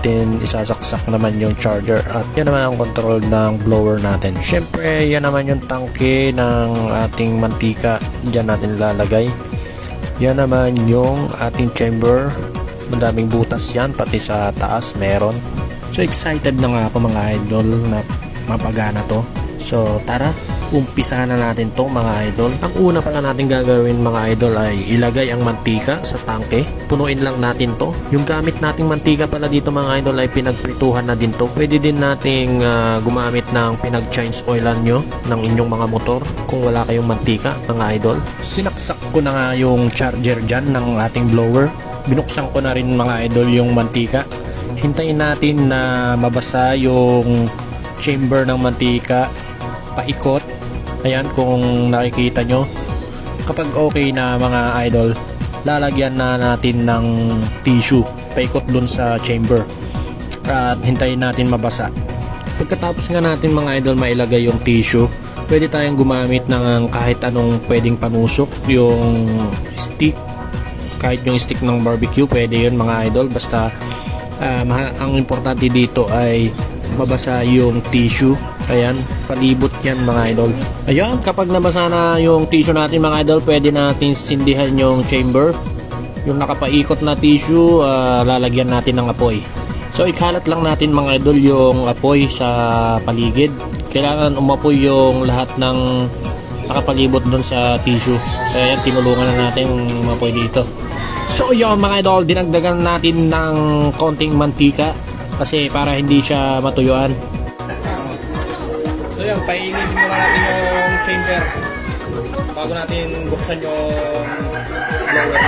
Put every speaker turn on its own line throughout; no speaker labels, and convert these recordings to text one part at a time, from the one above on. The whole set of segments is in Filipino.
natin isasaksak naman yung charger at yan naman ang control ng blower natin. Syempre yan naman yung tangke ng ating mantika, dyan natin lalagay. Yan naman yung ating chamber, madaming butas yan, pati sa taas meron. So excited na nga ako mga idol na mapagana to. So tara, umpisahan na natin to mga idol. Ang una pala natin gagawin mga idol ay ilagay ang mantika sa tangke. Punuin lang natin to. Yung gamit nating mantika pala dito mga idol ay pinagprituhan na din to. Pwede din nating gumamit ng pinag-change oilan nyo ng inyong mga motor kung wala kayong mantika mga idol. Sinaksak ko na nga yung charger dyan ng ating blower. Binuksan ko na rin mga idol yung mantika. Hintayin natin na mabasa yung chamber ng mantika paikot. Ayan, kung nakikita nyo, kapag okay na mga idol, lalagyan na natin ng tissue paikot dun sa chamber at hintayin natin mabasa. Pagkatapos nga natin mga idol mailagay yung tissue, pwede tayong gumamit ng kahit anong pwedeng panusok. Yung stick, kahit yung stick ng barbecue, pwede yun mga idol. Basta ang importante dito ay mabasa yung tissue. Ayan, palibot yan mga idol. Ayan, kapag nabasa na yung tissue natin mga idol, pwede natin sindihan yung chamber. Yung nakapaikot na tissue, lalagyan natin ng apoy. So ikalat lang natin mga idol yung apoy sa paligid. Kailangan umapoy yung lahat ng nakapalibot dun sa tissue. Kaya tinulungan na natin umapoy dito. So yun mga idol, dinagdagan natin ng konting mantika kasi para hindi siya matuyuan. So yan, painit muna natin yung chamber bago natin buksan yung blower.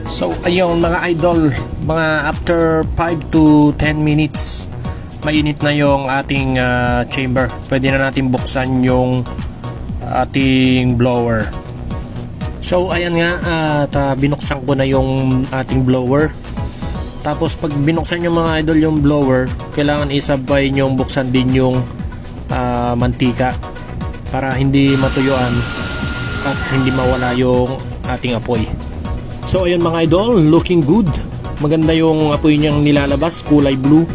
So ayun mga idol, mga after 5 to 10 minutes mainit na yung ating chamber. Pwede na natin buksan yung ating blower. So ayan nga, binuksan ko na yung ating blower. Tapos pag binuksan yung mga idol yung blower, kailangan isabay nyong buksan din yung mantika para hindi matuyuan at hindi mawala yung ating apoy. So ayun mga idol, looking good. Maganda yung apoy niyang nilalabas, kulay blue.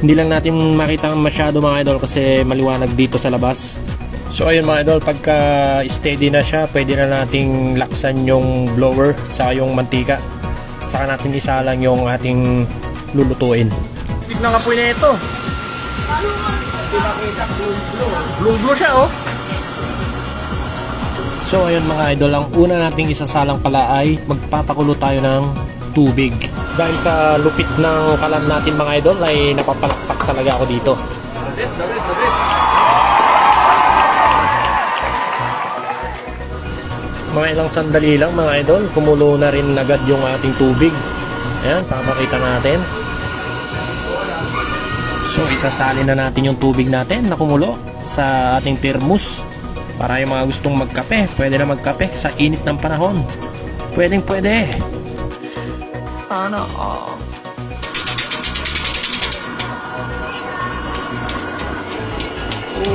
Hindi lang natin makita masyado mga idol kasi maliwanag dito sa labas. So ayun mga idol, pagka steady na siya, pwede na nating laksan yung blower sa yung mantika. Saka natin isalang yung ating lulutuin. Tignan nga po niya ito. Blue siya oh. So ayun mga idol, ang una nating isasalang pala ay magpapakulo tayo ng tubig. Dahil sa lupit ng kalan natin mga idol ay napapalakpak talaga ako dito. The best. Mga ilang sandali lang mga idol, kumulo na rin agad yung ating tubig. Ayan, papakita natin. So isasalin na natin yung tubig natin na kumulo sa ating thermos. Para yung mga gustong magkape, pwede na magkape sa init ng panahon. Pwede.
Sana all.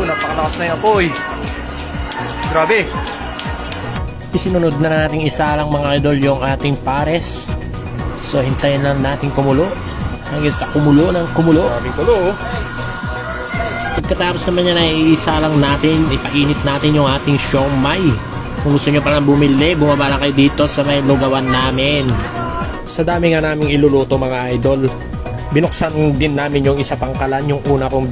Napakalakas na yung apoy. Grabe. Isinunod na natin isalang mga idol yung ating pares. So hintayin lang natin kumulo. Hanggang sa kumulo ng kumulo. Maraming kulo. Pagkatapos naman yan ay isalang natin, ipainit natin yung ating siomai. Kung gusto nyo palang bumili, bumaba lang kayo dito sa may lugawan namin. Sa dami nga naming iluluto mga idol, binuksan din namin yung isa pang kalan, yung una kong